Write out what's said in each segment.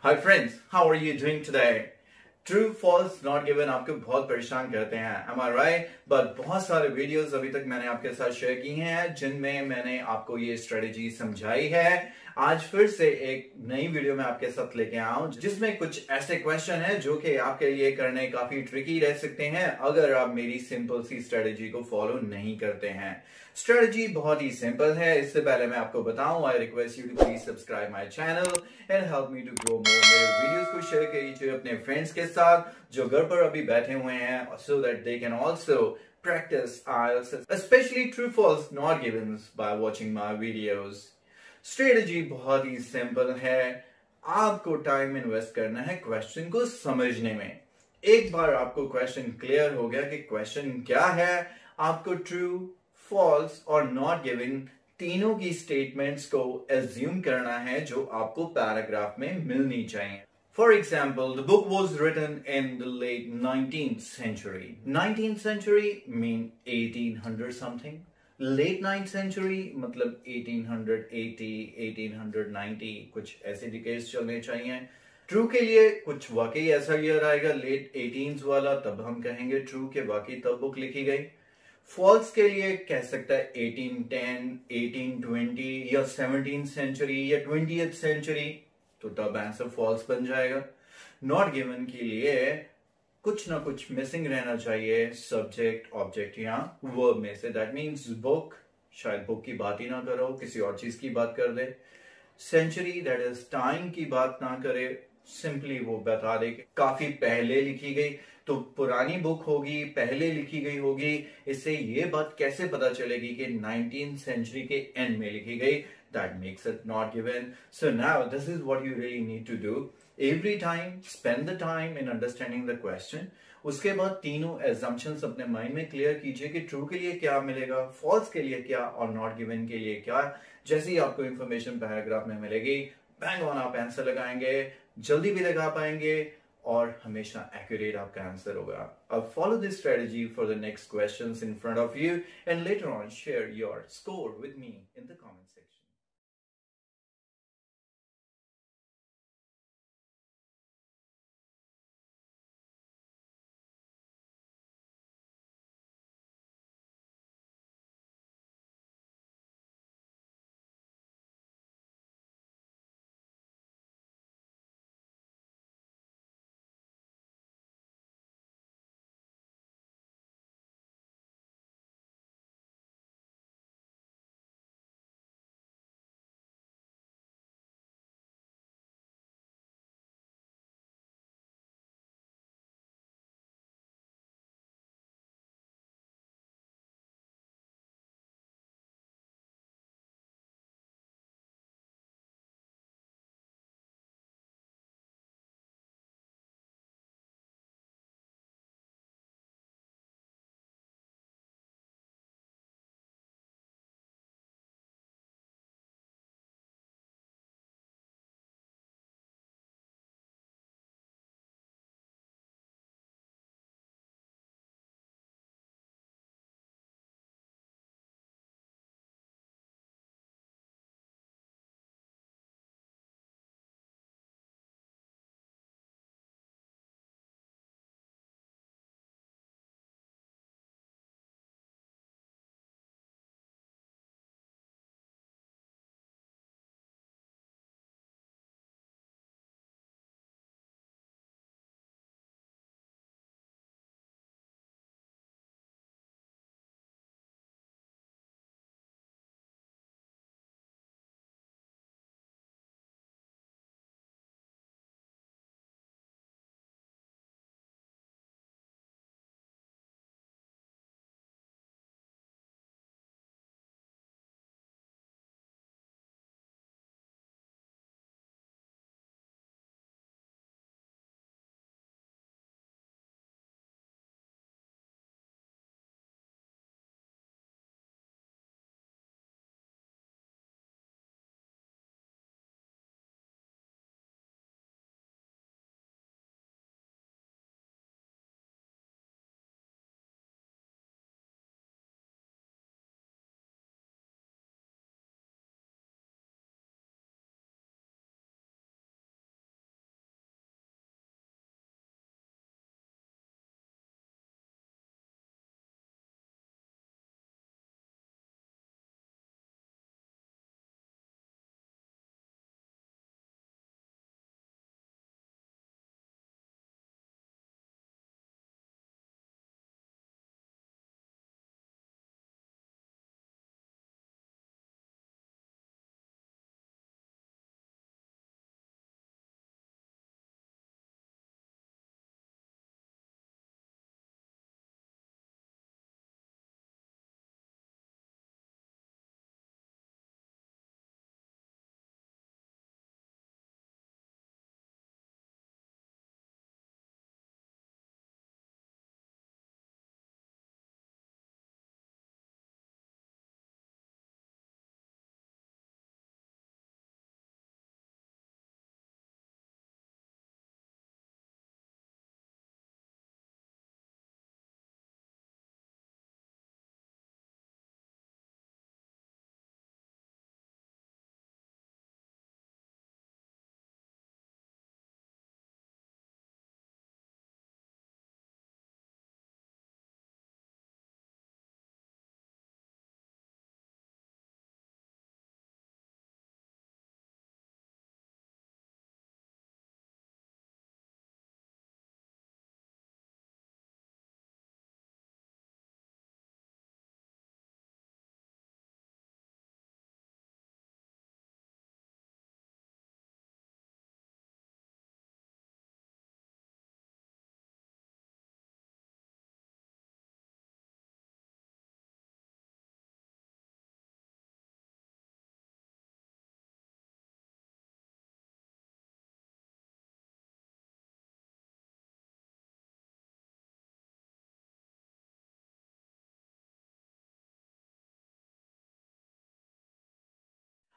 Hi friends, how are you doing today? True, false, not given आपको बहुत परेशान करते हैं, am I right? But बहुत सारे वीडियोस अभी तक मैंने आपके साथ शेयर की हैं जिनमें मैंने आपको ये स्ट्रेटजी समझाई है। आज फिर से एक नई वीडियो में आपके साथ लेके आया हूं जिसमें कुछ ऐसे क्वेश्चन हैं जो कि आपके लिए करने काफी ट्रिकी रह सकते हैं अगर आप मेरी सिंपल सी स्ट्रेटजी को फॉलो नहीं करते हैं। स्ट्रेटजी बहुत ही सिंपल है। इससे पहले मैं आपको बताऊं, I request you to please subscribe my channel and help me to grow more. मेरे वीडियोस को शेयर कीजिए अपने फ्रेंड्स के साथ जो घर पर अभी बैठे हुए हैं, so that they can also practice IELTS, especially true false not givens by watching my videos. Strategy बहुत ही सिंपल है। आपको टाइम इन्वेस्ट करना है क्वेश्चन को समझने में। एक बार आपको क्वेश्चन क्लियर हो गया कि क्वेश्चन क्या है, आपको ट्रू, फॉल्स और नॉट गिवन तीनों की स्टेटमेंट्स को एज्यूम करना है जो आपको पैराग्राफ में मिलनी चाहिए। For example, the book was written in the late 19th century. 19th century mean 1800 something. Late 9th century मतलब 1880, 1890 कुछ ऐसे डिकेड्स चलने चाहिए। ट्रू के लिए कुछ वाकई ऐसा ईयर आएगा लेट 18s वाला, तब हम कहेंगे ट्रू के वाकई तब बुक लिखी गई। फॉल्स के लिए कह सकता है 1810, 1820 या 17th सेंचुरी या 20th सेंचुरी, तो तब आंसर फॉल्स बन जाएगा। नॉट गिवन के लिए कुछ ना कुछ मिसिंग रहना चाहिए सब्जेक्ट, ऑब्जेक्ट या वर्ब में से। दैट मीन्स बुक, शायद बुक की बात ही ना करो, किसी और चीज की बात कर दे। सेंचुरी, दैट इज टाइम की बात ना करे, सिंपली वो बता दे कि काफी पहले लिखी गई, तो पुरानी बुक होगी, पहले लिखी गई होगी। इससे ये बात कैसे पता चलेगी कि 19th सेंचुरी के एंड में लिखी गई? That makes it not given. So now this is what you really need to do. Every time spend the time in understanding the question. उसके बाद तीनों assumptions अपने माइंड में क्लियर कीजिए कि ट्रू के लिए क्या मिलेगा, फॉल्स के लिए क्या और नॉट गिवन के लिए क्या। जैसे ही आपको इंफॉर्मेशन पैराग्राफ में मिलेगी, बैंग ऑन आप आंसर लगाएंगे, जल्दी भी लगा पाएंगे और हमेशा एक्यूरेट आपका आंसर होगा। अब follow this strategy for the next questions in front of you and later on share your score with me in the comment section.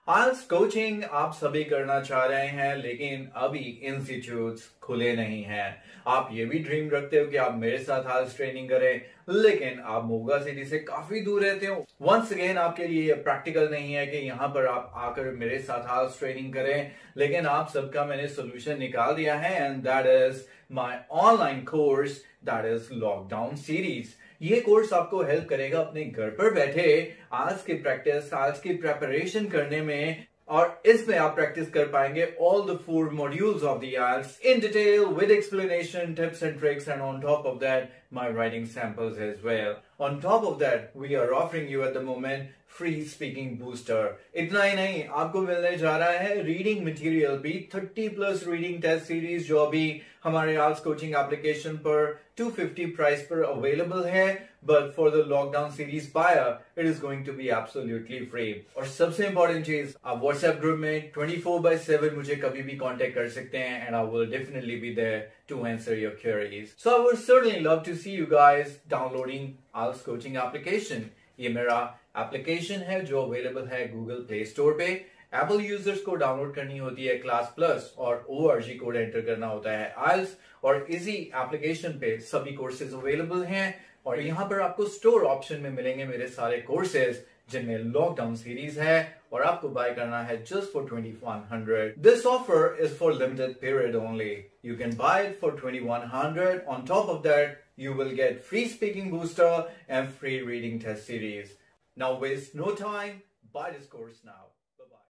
IELTS coaching आप सभी करना चाह रहे हैं, लेकिन अभी इंस्टीट्यूट्स खुले नहीं हैं। आप ये भी ड्रीम रखते हो कि आप मेरे साथ IELTS ट्रेनिंग करें, लेकिन आप मोगा सिटी से काफी दूर रहते हो। वंस अगेन आपके लिए प्रैक्टिकल नहीं है कि यहाँ पर आप आकर मेरे साथ IELTS ट्रेनिंग करें, लेकिन आप सबका मैंने सोल्यूशन निकाल दिया है, and that is my online course, that is lockdown series. ये कोर्स आपको हेल्प करेगा अपने घर पर बैठे आज की प्रैक्टिस, आज की प्रेपरेशन करने में, और इसमें आप प्रैक्टिस कर पाएंगे all the 4 modules of the IELTS in detail with explanation, tips and tricks, and on top of that, my writing samples as well. On top of that, we are offering you at the moment free speaking booster. इतना ही नहीं, आपको मिलने जा रहा है reading material भी 30+ reading test series, जो अभी हमारे IELTS कोचिंग एप्लीकेशन पर 250 प्राइस पर अवेलेबल है, but for the lockdown series buyer, it is going to be absolutely free. और सबसे इंपॉर्टेंट चीज, आप व्हाट्सएप ग्रुप में 24/7 मुझे कभी भी कांटेक्ट कर सकते हैं, and I will definitely be there to answer your queries. So I would certainly love to see you guys downloading IELTS coaching application. ये मेरा एप्लीकेशन है जो अवेलेबल है गूगल प्ले स्टोर पे। एप्पल यूजर्स को डाउनलोड करनी होती है CLASSPLUS और ORG कोड एंटर करना होता है IELTS, और इसी एप्लीकेशन पे सभी कोर्सेज अवेलेबल हैं। और यहाँ पर आपको स्टोर ऑप्शन में मिलेंगे मेरे सारे कोर्सेज, जिनमें लॉकडाउन सीरीज है, और आपको बाय करना है just for 2100. This offer is for limited period only. You can buy it for 2100. On top of that, you will get free speaking booster and free reading test series. Now waste no time, buy this course now.